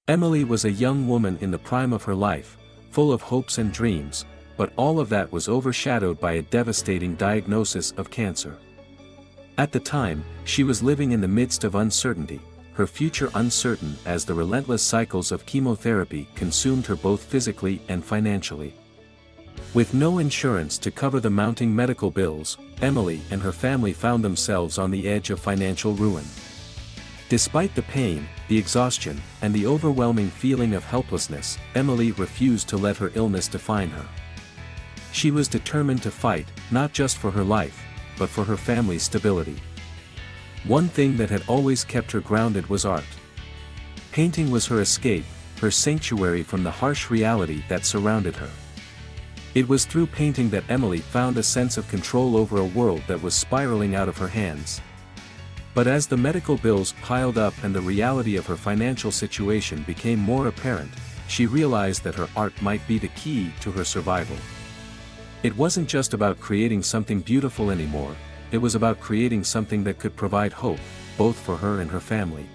Emily was a young woman in the prime of her life, full of hopes and dreams, but all of that was overshadowed by a devastating diagnosis of cancer. At the time, she was living in the midst of uncertainty, her future uncertain as the relentless cycles of chemotherapy consumed her both physically and financially. With no insurance to cover the mounting medical bills, Emily and her family found themselves on the edge of financial ruin. Despite the pain, the exhaustion, and the overwhelming feeling of helplessness, Emily refused to let her illness define her. She was determined to fight, not just for her life, but for her family's stability. One thing that had always kept her grounded was art. Painting was her escape, her sanctuary from the harsh reality that surrounded her. It was through painting that Emily found a sense of control over a world that was spiraling out of her hands. But as the medical bills piled up and the reality of her financial situation became more apparent, she realized that her art might be the key to her survival. It wasn't just about creating something beautiful anymore, it was about creating something that could provide hope, both for her and her family.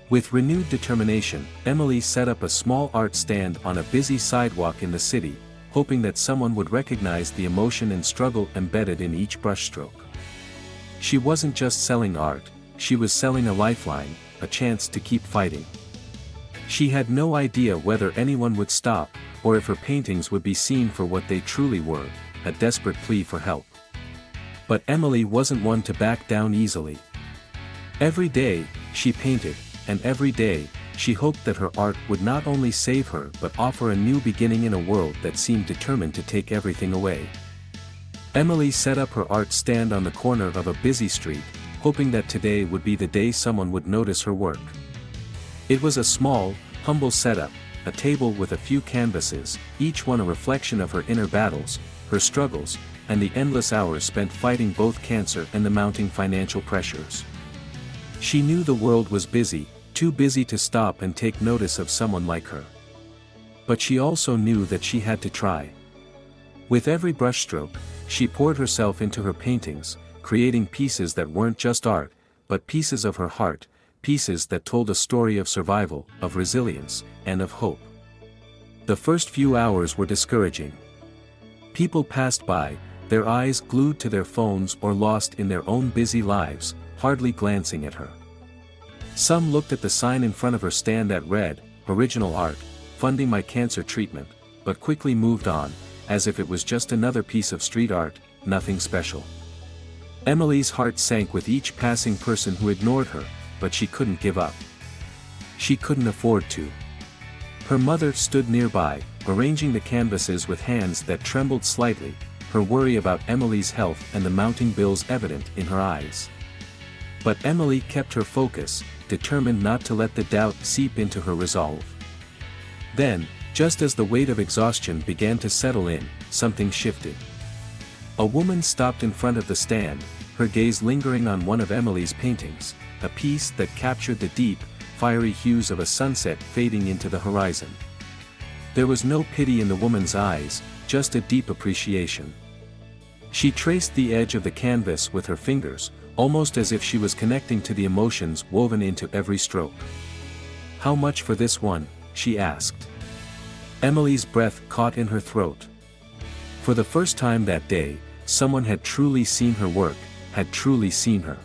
With renewed determination, Emily set up a small art stand on a busy sidewalk in the city, hoping that someone would recognize the emotion and struggle embedded in each brushstroke. She wasn't just selling art, she was selling a lifeline, a chance to keep fighting. She had no idea whether anyone would stop, or if her paintings would be seen for what they truly were, a desperate plea for help. But Emily wasn't one to back down easily. Every day, she painted, and every day, she hoped that her art would not only save her but offer a new beginning in a world that seemed determined to take everything away. Emily set up her art stand on the corner of a busy street, hoping that today would be the day someone would notice her work. It was a small, humble setup, a table with a few canvases, each one a reflection of her inner battles, her struggles, and the endless hours spent fighting both cancer and the mounting financial pressures. She knew the world was busy, too busy to stop and take notice of someone like her. But she also knew that she had to try. With every brushstroke, she poured herself into her paintings, creating pieces that weren't just art, but pieces of her heart, pieces that told a story of survival, of resilience, and of hope. The first few hours were discouraging. People passed by, their eyes glued to their phones or lost in their own busy lives, hardly glancing at her. Some looked at the sign in front of her stand that read, "Original Art, Funding My Cancer Treatment," but quickly moved on, as if it was just another piece of street art, nothing special. Emily's heart sank with each passing person who ignored her, but she couldn't give up. She couldn't afford to. Her mother stood nearby, arranging the canvases with hands that trembled slightly, her worry about Emily's health and the mounting bills evident in her eyes. But Emily kept her focus, determined not to let the doubt seep into her resolve. Then, just as the weight of exhaustion began to settle in, something shifted. A woman stopped in front of the stand, her gaze lingering on one of Emily's paintings, a piece that captured the deep, fiery hues of a sunset fading into the horizon. There was no pity in the woman's eyes, just a deep appreciation. She traced the edge of the canvas with her fingers, almost as if she was connecting to the emotions woven into every stroke. "How much for this one?" she asked. Emily's breath caught in her throat. For the first time that day, someone had truly seen her work, had truly seen her.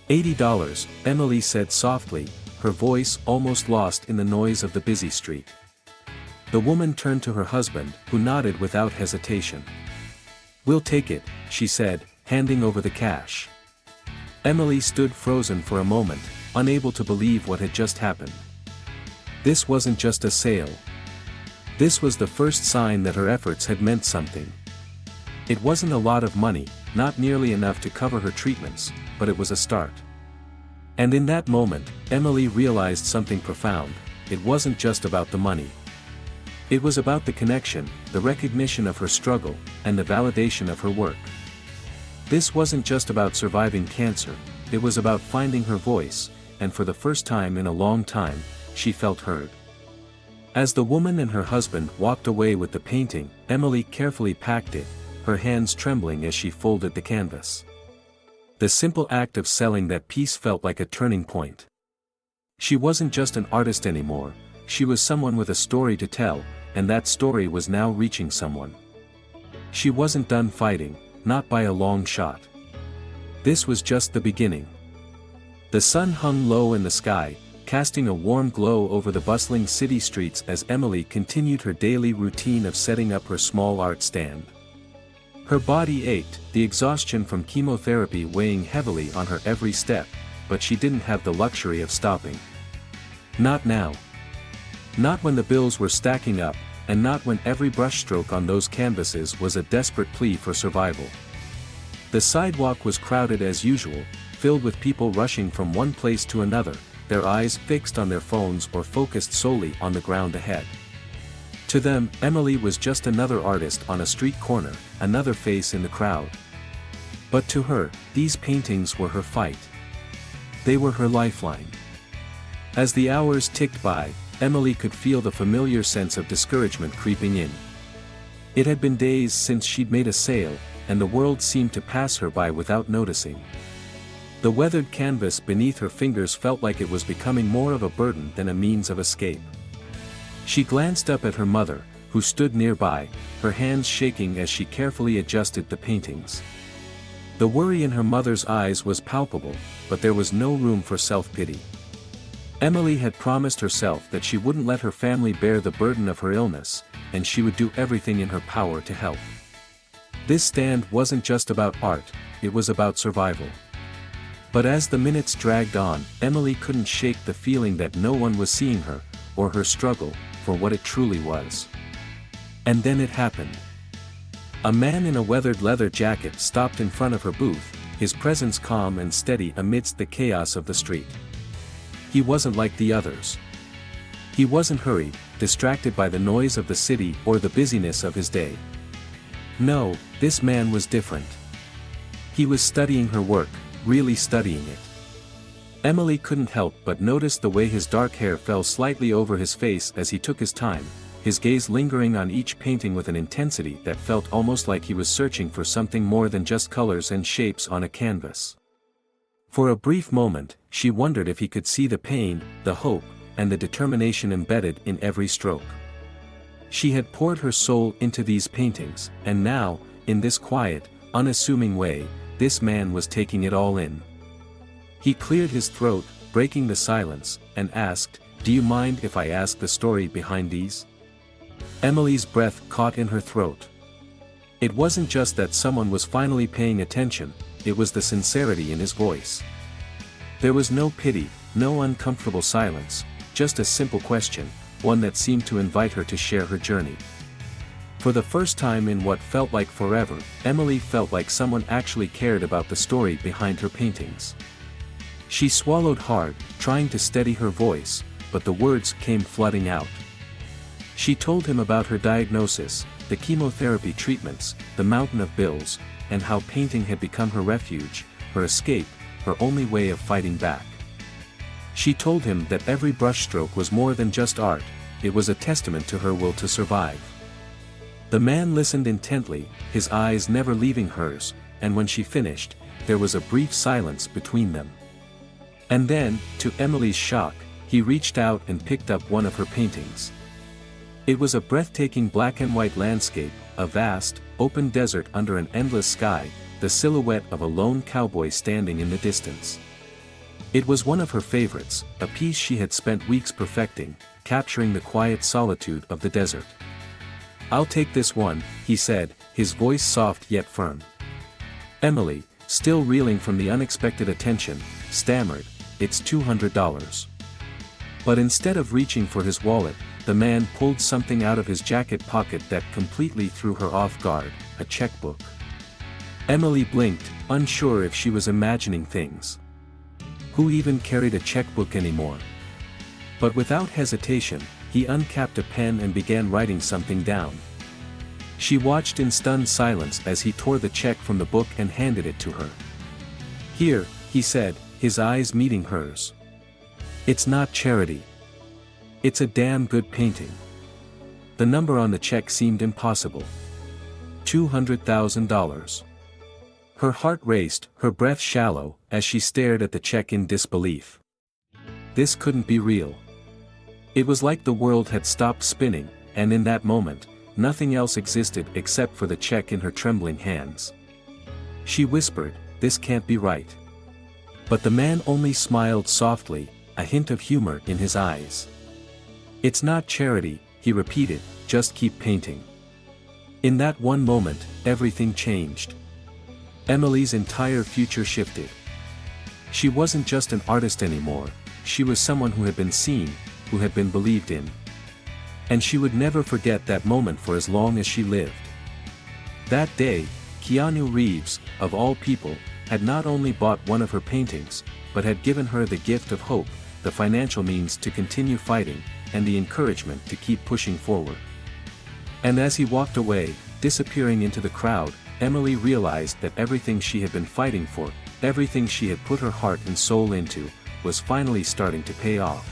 $80, Emily said softly, her voice almost lost in the noise of the busy street. The woman turned to her husband, who nodded without hesitation. "We'll take it," she said, handing over the cash. Emily stood frozen for a moment, unable to believe what had just happened. This wasn't just a sale. This was the first sign that her efforts had meant something. It wasn't a lot of money, not nearly enough to cover her treatments, but it was a start. And in that moment, Emily realized something profound: it wasn't just about the money. It was about the connection, the recognition of her struggle, and the validation of her work. This wasn't just about surviving cancer, it was about finding her voice, and for the first time in a long time, she felt heard. As the woman and her husband walked away with the painting, Emily carefully packed it, her hands trembling as she folded the canvas. The simple act of selling that piece felt like a turning point. She wasn't just an artist anymore, she was someone with a story to tell, and that story was now reaching someone. She wasn't done fighting, not by a long shot. This was just the beginning. The sun hung low in the sky, casting a warm glow over the bustling city streets as Emily continued her daily routine of setting up her small art stand. Her body ached, the exhaustion from chemotherapy weighing heavily on her every step, but she didn't have the luxury of stopping. Not now. Not when the bills were stacking up, and not when every brushstroke on those canvases was a desperate plea for survival. The sidewalk was crowded as usual, filled with people rushing from one place to another, their eyes fixed on their phones or focused solely on the ground ahead. To them, Emily was just another artist on a street corner, another face in the crowd. But to her, these paintings were her fight. They were her lifeline. As the hours ticked by, Emily could feel the familiar sense of discouragement creeping in. It had been days since she'd made a sale, and the world seemed to pass her by without noticing. The weathered canvas beneath her fingers felt like it was becoming more of a burden than a means of escape. She glanced up at her mother, who stood nearby, her hands shaking as she carefully adjusted the paintings. The worry in her mother's eyes was palpable, but there was no room for self-pity. Emily had promised herself that she wouldn't let her family bear the burden of her illness, and she would do everything in her power to help. This stand wasn't just about art, it was about survival. But as the minutes dragged on, Emily couldn't shake the feeling that no one was seeing her, or her struggle, for what it truly was. And then it happened. A man in a weathered leather jacket stopped in front of her booth, his presence calm and steady amidst the chaos of the street. He wasn't like the others. He wasn't hurried, distracted by the noise of the city or the busyness of his day. No, this man was different. He was studying her work, really studying it. Emily couldn't help but notice the way his dark hair fell slightly over his face as he took his time, his gaze lingering on each painting with an intensity that felt almost like he was searching for something more than just colors and shapes on a canvas. For a brief moment, she wondered if he could see the pain, the hope, and the determination embedded in every stroke. She had poured her soul into these paintings, and now, in this quiet, unassuming way, this man was taking it all in. He cleared his throat, breaking the silence, and asked, "Do you mind if I ask the story behind these?" Emily's breath caught in her throat. It wasn't just that someone was finally paying attention, it was the sincerity in his voice. There was no pity, no uncomfortable silence, just a simple question, one that seemed to invite her to share her journey. For the first time in what felt like forever, Emily felt like someone actually cared about the story behind her paintings. She swallowed hard, trying to steady her voice, but the words came flooding out. She told him about her diagnosis, the chemotherapy treatments, the mountain of bills, and how painting had become her refuge, her escape, her only way of fighting back. She told him that every brushstroke was more than just art, it was a testament to her will to survive. The man listened intently, his eyes never leaving hers, and when she finished, there was a brief silence between them. And then, to Emily's shock, he reached out and picked up one of her paintings. It was a breathtaking black and white landscape, a vast, open desert under an endless sky, the silhouette of a lone cowboy standing in the distance. It was one of her favorites, a piece she had spent weeks perfecting, capturing the quiet solitude of the desert. "I'll take this one," he said, his voice soft yet firm. Emily, still reeling from the unexpected attention, stammered, "It's $200. But instead of reaching for his wallet, the man pulled something out of his jacket pocket that completely threw her off guard, a checkbook. Emily blinked, unsure if she was imagining things. Who even carried a checkbook anymore? But without hesitation, he uncapped a pen and began writing something down. She watched in stunned silence as he tore the check from the book and handed it to her. "Here," he said, his eyes meeting hers. "It's not charity. It's a damn good painting." The number on the check seemed impossible. $200,000. Her heart raced, her breath shallow, as she stared at the check in disbelief. This couldn't be real. It was like the world had stopped spinning, and in that moment, nothing else existed except for the check in her trembling hands. She whispered, "This can't be right." But the man only smiled softly, a hint of humor in his eyes. "It's not charity," he repeated, "just keep painting." In that one moment, everything changed. Emily's entire future shifted. She wasn't just an artist anymore, she was someone who had been seen, who had been believed in. And she would never forget that moment for as long as she lived. That day, Keanu Reeves, of all people, had not only bought one of her paintings, but had given her the gift of hope, the financial means to continue fighting, and the encouragement to keep pushing forward. And as he walked away, disappearing into the crowd, Emily realized that everything she had been fighting for, everything she had put her heart and soul into, was finally starting to pay off.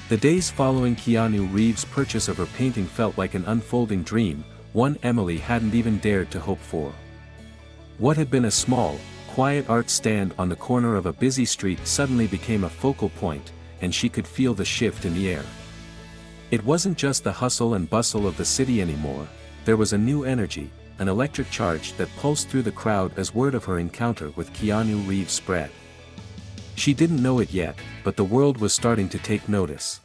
The days following Keanu Reeves' purchase of her painting felt like an unfolding dream, one Emily hadn't even dared to hope for. What had been a small, quiet art stand on the corner of a busy street suddenly became a focal point, and she could feel the shift in the air. It wasn't just the hustle and bustle of the city anymore, there was a new energy, an electric charge that pulsed through the crowd as word of her encounter with Keanu Reeves spread. She didn't know it yet, but the world was starting to take notice.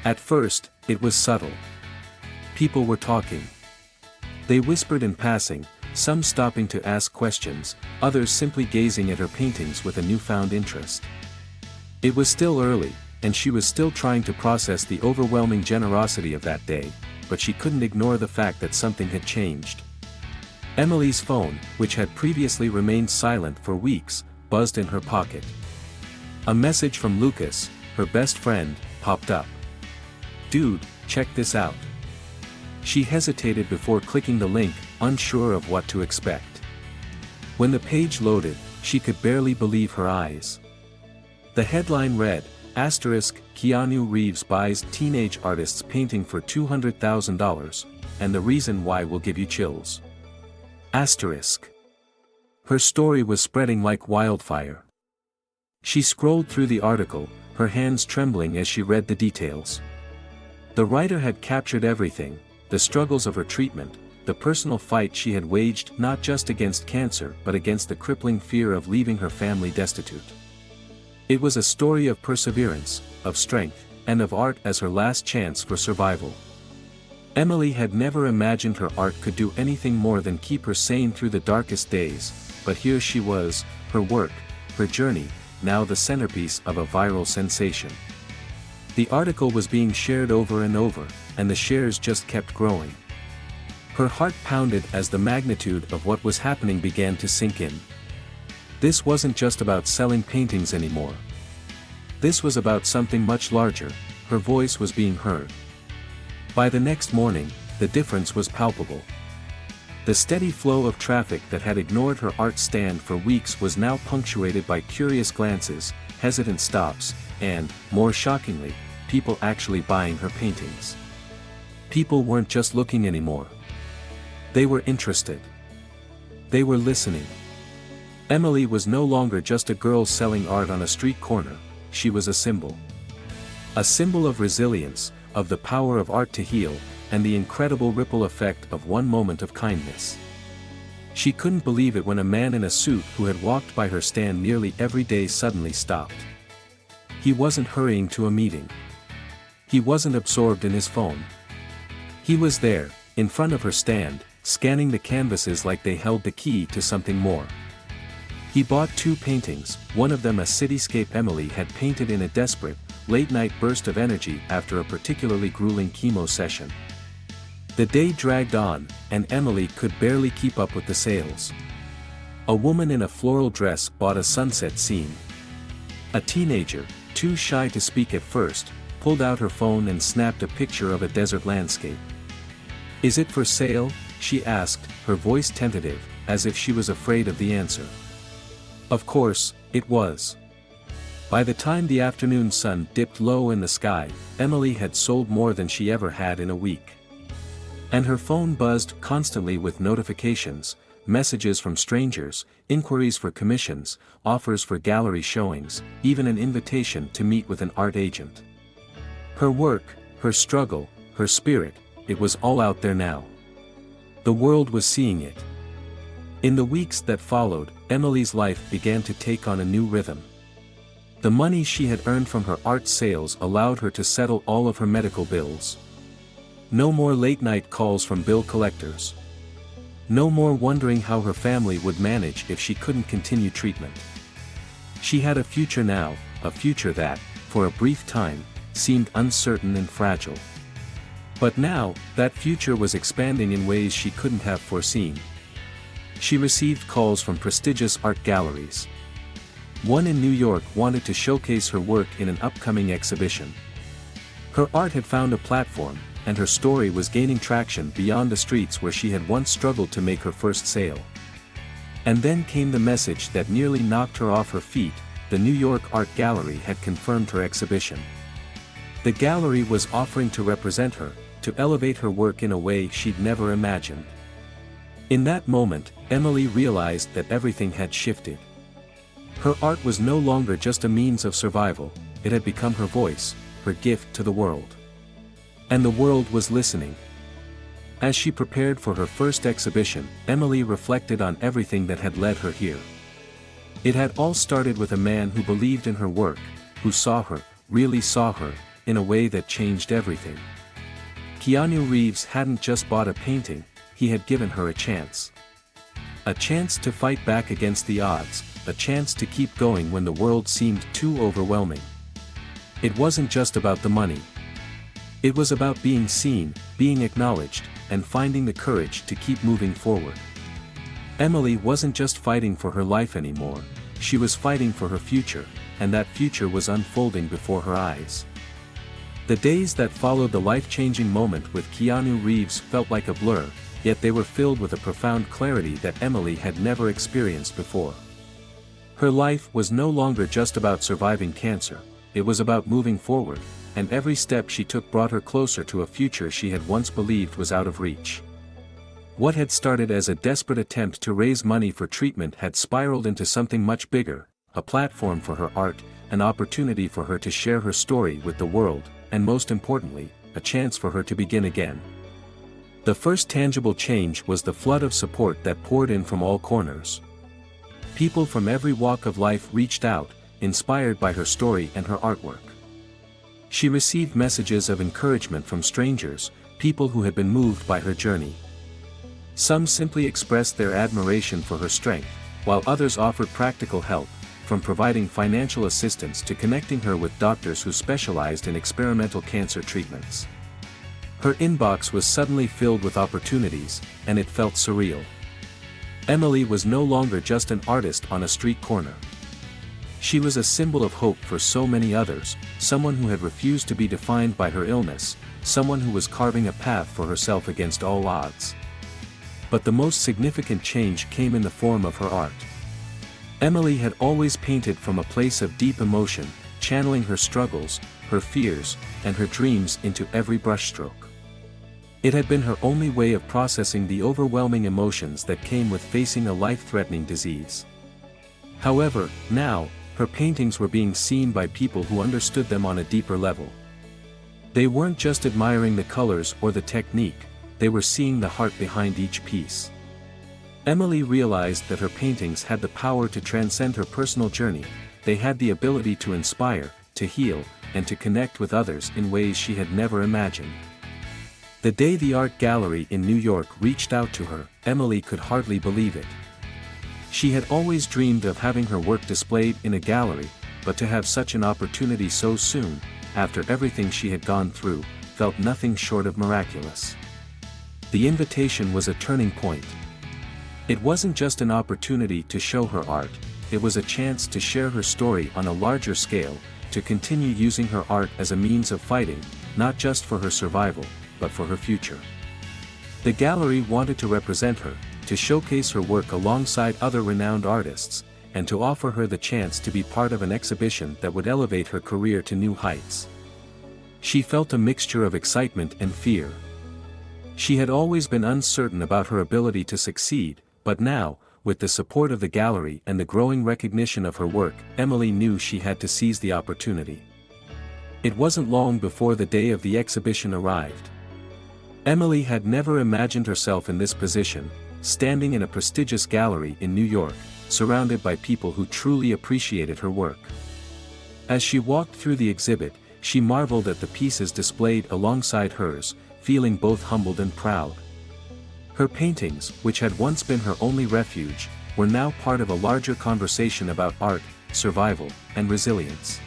At first, it was subtle. People were talking. They whispered in passing, some stopping to ask questions, others simply gazing at her paintings with a newfound interest. It was still early, and she was still trying to process the overwhelming generosity of that day, but she couldn't ignore the fact that something had changed. Emily's phone, which had previously remained silent for weeks, buzzed in her pocket. A message from Lucas, her best friend, popped up. "Dude, check this out." She hesitated before clicking the link, unsure of what to expect. When the page loaded, she could barely believe her eyes. The headline read, Keanu Reeves buys teenage artist's painting for $200,000, and the reason why will give you chills. Her story was spreading like wildfire. She scrolled through the article, her hands trembling as she read the details. The writer had captured everything, the struggles of her treatment, the personal fight she had waged not just against cancer but against the crippling fear of leaving her family destitute. It was a story of perseverance, of strength, and of art as her last chance for survival. Emily had never imagined her art could do anything more than keep her sane through the darkest days, but here she was, her work, her journey, now the centerpiece of a viral sensation. The article was being shared over and over, and the shares just kept growing. Her heart pounded as the magnitude of what was happening began to sink in. This wasn't just about selling paintings anymore. This was about something much larger, her voice was being heard. By the next morning, the difference was palpable. The steady flow of traffic that had ignored her art stand for weeks was now punctuated by curious glances, hesitant stops, and, more shockingly, people actually buying her paintings. People weren't just looking anymore. They were interested. They were listening. Emily was no longer just a girl selling art on a street corner, she was a symbol. A symbol of resilience, of the power of art to heal, and the incredible ripple effect of one moment of kindness. She couldn't believe it when a man in a suit who had walked by her stand nearly every day suddenly stopped. He wasn't hurrying to a meeting. He wasn't absorbed in his phone. He was there, in front of her stand, scanning the canvases like they held the key to something more. He bought 2 paintings, one of them a cityscape Emily had painted in a desperate, late-night burst of energy after a particularly grueling chemo session. The day dragged on, and Emily could barely keep up with the sales. A woman in a floral dress bought a sunset scene. A teenager, too shy to speak at first, pulled out her phone and snapped a picture of a desert landscape. "Is it for sale?" she asked, her voice tentative, as if she was afraid of the answer. Of course, it was. By the time the afternoon sun dipped low in the sky, Emily had sold more than she ever had in a week. And her phone buzzed constantly with notifications, messages from strangers, inquiries for commissions, offers for gallery showings, even an invitation to meet with an art agent. Her work, her struggle, her spirit, it was all out there now. The world was seeing it. In the weeks that followed, Emily's life began to take on a new rhythm. The money she had earned from her art sales allowed her to settle all of her medical bills. No more late-night calls from bill collectors. No more wondering how her family would manage if she couldn't continue treatment. She had a future now, a future that, for a brief time, seemed uncertain and fragile. But now, that future was expanding in ways she couldn't have foreseen. She received calls from prestigious art galleries. One in New York wanted to showcase her work in an upcoming exhibition. Her art had found a platform, and her story was gaining traction beyond the streets where she had once struggled to make her first sale. And then came the message that nearly knocked her off her feet: the New York Art Gallery had confirmed her exhibition. The gallery was offering to represent her, to elevate her work in a way she'd never imagined. In that moment, Emily realized that everything had shifted. Her art was no longer just a means of survival, it had become her voice, her gift to the world. And the world was listening. As she prepared for her first exhibition, Emily reflected on everything that had led her here. It had all started with a man who believed in her work, who saw her, really saw her, in a way that changed everything. Keanu Reeves hadn't just bought a painting, he had given her a chance. A chance to fight back against the odds, a chance to keep going when the world seemed too overwhelming. It wasn't just about the money. It was about being seen, being acknowledged, and finding the courage to keep moving forward. Emily wasn't just fighting for her life anymore, she was fighting for her future, and that future was unfolding before her eyes. The days that followed the life-changing moment with Keanu Reeves felt like a blur, yet they were filled with a profound clarity that Emily had never experienced before. Her life was no longer just about surviving cancer, it was about moving forward, and every step she took brought her closer to a future she had once believed was out of reach. What had started as a desperate attempt to raise money for treatment had spiraled into something much bigger, a platform for her art, an opportunity for her to share her story with the world, and most importantly, a chance for her to begin again. The first tangible change was the flood of support that poured in from all corners. People from every walk of life reached out, inspired by her story and her artwork. She received messages of encouragement from strangers, people who had been moved by her journey. Some simply expressed their admiration for her strength, while others offered practical help, from providing financial assistance to connecting her with doctors who specialized in experimental cancer treatments. Her inbox was suddenly filled with opportunities, and it felt surreal. Emily was no longer just an artist on a street corner. She was a symbol of hope for so many others, someone who had refused to be defined by her illness, someone who was carving a path for herself against all odds. But the most significant change came in the form of her art. Emily had always painted from a place of deep emotion, channeling her struggles, her fears, and her dreams into every brushstroke. It had been her only way of processing the overwhelming emotions that came with facing a life-threatening disease. However, now, her paintings were being seen by people who understood them on a deeper level. They weren't just admiring the colors or the technique, they were seeing the heart behind each piece. Emily realized that her paintings had the power to transcend her personal journey, they had the ability to inspire, to heal, and to connect with others in ways she had never imagined. The day the art gallery in New York reached out to her, Emily could hardly believe it. She had always dreamed of having her work displayed in a gallery, but to have such an opportunity so soon, after everything she had gone through, felt nothing short of miraculous. The invitation was a turning point. It wasn't just an opportunity to show her art, it was a chance to share her story on a larger scale, to continue using her art as a means of fighting, not just for her survival, but for her future. The gallery wanted to represent her, to showcase her work alongside other renowned artists, and to offer her the chance to be part of an exhibition that would elevate her career to new heights. She felt a mixture of excitement and fear. She had always been uncertain about her ability to succeed, but now, with the support of the gallery and the growing recognition of her work, Emily knew she had to seize the opportunity. It wasn't long before the day of the exhibition arrived. Emily had never imagined herself in this position, standing in a prestigious gallery in New York, surrounded by people who truly appreciated her work. As she walked through the exhibit, she marveled at the pieces displayed alongside hers, feeling both humbled and proud. Her paintings, which had once been her only refuge, were now part of a larger conversation about art, survival, and resilience.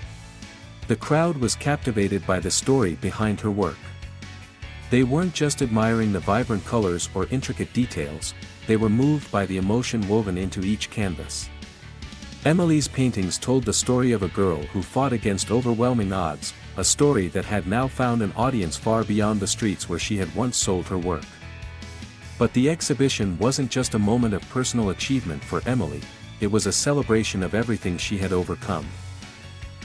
The crowd was captivated by the story behind her work. They weren't just admiring the vibrant colors or intricate details, they were moved by the emotion woven into each canvas. Emily's paintings told the story of a girl who fought against overwhelming odds, a story that had now found an audience far beyond the streets where she had once sold her work. But the exhibition wasn't just a moment of personal achievement for Emily, it was a celebration of everything she had overcome.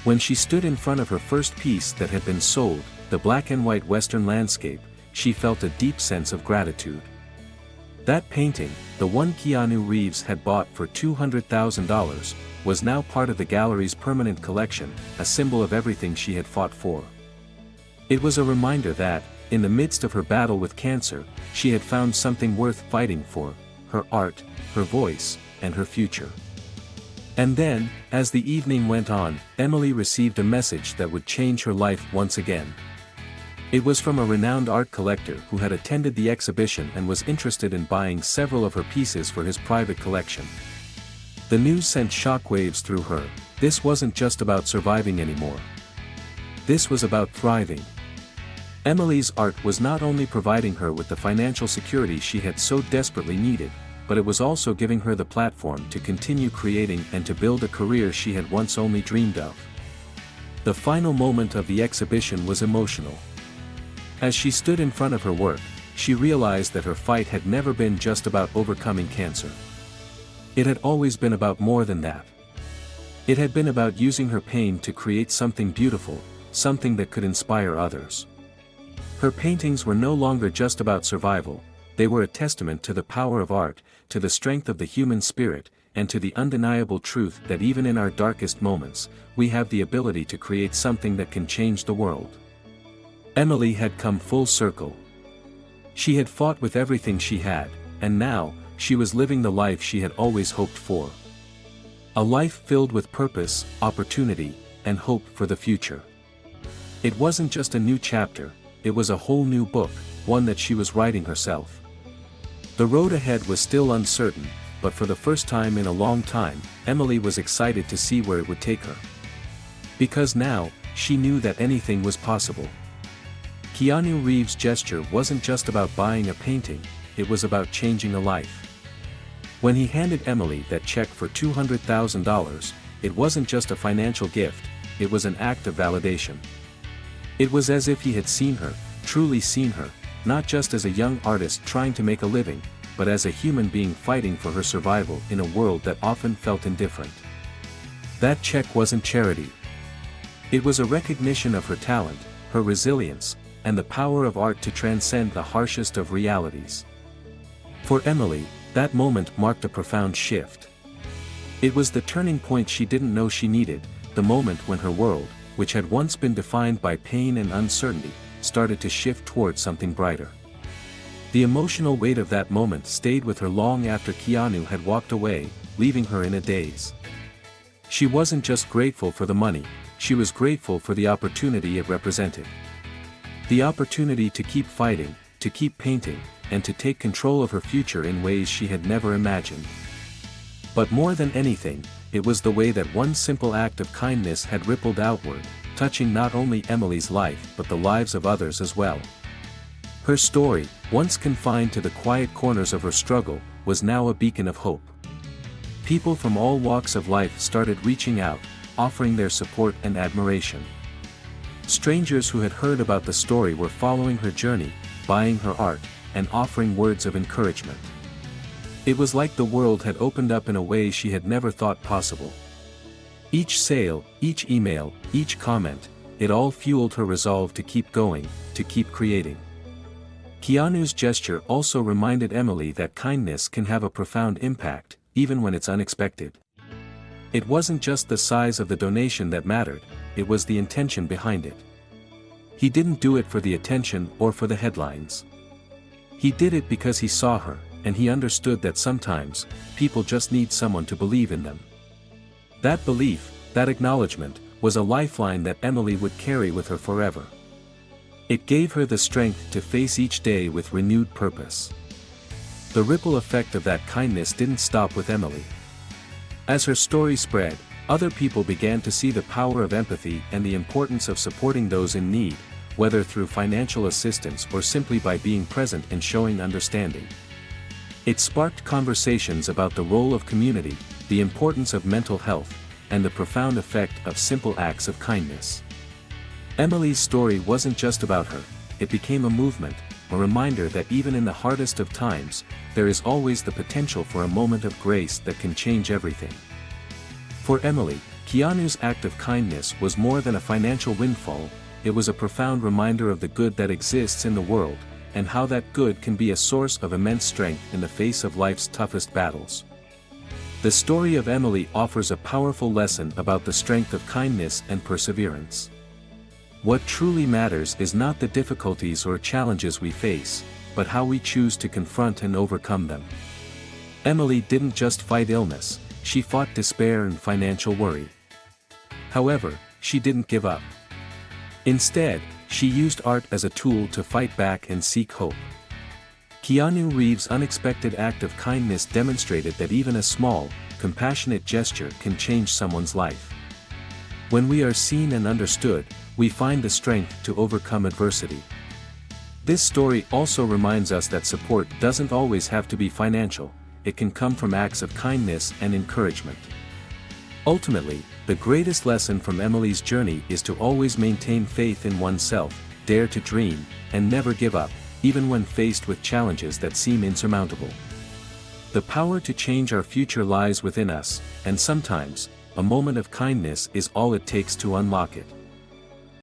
When she stood in front of her first piece that had been sold, the black and white Western landscape, she felt a deep sense of gratitude. That painting, the one Keanu Reeves had bought for $200,000, was now part of the gallery's permanent collection, a symbol of everything she had fought for. It was a reminder that, in the midst of her battle with cancer, she had found something worth fighting for: her art, her voice, and her future. And then, as the evening went on, Emily received a message that would change her life once again. It was from a renowned art collector who had attended the exhibition and was interested in buying several of her pieces for his private collection. The news sent shockwaves through her. This wasn't just about surviving anymore. This was about thriving. Emily's art was not only providing her with the financial security she had so desperately needed, but it was also giving her the platform to continue creating and to build a career she had once only dreamed of. The final moment of the exhibition was emotional. As she stood in front of her work, she realized that her fight had never been just about overcoming cancer. It had always been about more than that. It had been about using her pain to create something beautiful, something that could inspire others. Her paintings were no longer just about survival, they were a testament to the power of art, to the strength of the human spirit, and to the undeniable truth that even in our darkest moments, we have the ability to create something that can change the world. Emily had come full circle. She had fought with everything she had, and now, she was living the life she had always hoped for. A life filled with purpose, opportunity, and hope for the future. It wasn't just a new chapter, it was a whole new book, one that she was writing herself. The road ahead was still uncertain, but for the first time in a long time, Emily was excited to see where it would take her. Because now, she knew that anything was possible. Keanu Reeves' gesture wasn't just about buying a painting, it was about changing a life. When he handed Emily that check for $200,000, it wasn't just a financial gift, it was an act of validation. It was as if he had seen her, truly seen her, not just as a young artist trying to make a living, but as a human being fighting for her survival in a world that often felt indifferent. That check wasn't charity. It was a recognition of her talent, her resilience, and the power of art to transcend the harshest of realities. For Emily, that moment marked a profound shift. It was the turning point she didn't know she needed, the moment when her world, which had once been defined by pain and uncertainty, started to shift towards something brighter. The emotional weight of that moment stayed with her long after Keanu had walked away, leaving her in a daze. She wasn't just grateful for the money, she was grateful for the opportunity it represented. The opportunity to keep fighting, to keep painting, and to take control of her future in ways she had never imagined. But more than anything, it was the way that one simple act of kindness had rippled outward, touching not only Emily's life but the lives of others as well. Her story, once confined to the quiet corners of her struggle, was now a beacon of hope. People from all walks of life started reaching out, offering their support and admiration. Strangers who had heard about the story were following her journey, buying her art, and offering words of encouragement. It was like the world had opened up in a way she had never thought possible. Each sale, each email, each comment, it all fueled her resolve to keep going, to keep creating. Keanu's gesture also reminded Emily that kindness can have a profound impact, even when it's unexpected. It wasn't just the size of the donation that mattered, it was the intention behind it. He didn't do it for the attention or for the headlines. He did it because he saw her, and he understood that sometimes, people just need someone to believe in them. That belief, that acknowledgement, was a lifeline that Emily would carry with her forever. It gave her the strength to face each day with renewed purpose. The ripple effect of that kindness didn't stop with Emily. As her story spread, other people began to see the power of empathy and the importance of supporting those in need, whether through financial assistance or simply by being present and showing understanding. It sparked conversations about the role of community, the importance of mental health, and the profound effect of simple acts of kindness. Emily's story wasn't just about her, it became a movement, a reminder that even in the hardest of times, there is always the potential for a moment of grace that can change everything. For Emily, Keanu's act of kindness was more than a financial windfall, it was a profound reminder of the good that exists in the world, and how that good can be a source of immense strength in the face of life's toughest battles. The story of Emily offers a powerful lesson about the strength of kindness and perseverance. What truly matters is not the difficulties or challenges we face, but how we choose to confront and overcome them. Emily didn't just fight illness, she fought despair and financial worry. However, she didn't give up. Instead, she used art as a tool to fight back and seek hope. Keanu Reeves' unexpected act of kindness demonstrated that even a small, compassionate gesture can change someone's life. When we are seen and understood, we find the strength to overcome adversity. This story also reminds us that support doesn't always have to be financial, it can come from acts of kindness and encouragement. Ultimately, the greatest lesson from Emily's journey is to always maintain faith in oneself, dare to dream, and never give up, even when faced with challenges that seem insurmountable. The power to change our future lies within us, and sometimes, a moment of kindness is all it takes to unlock it.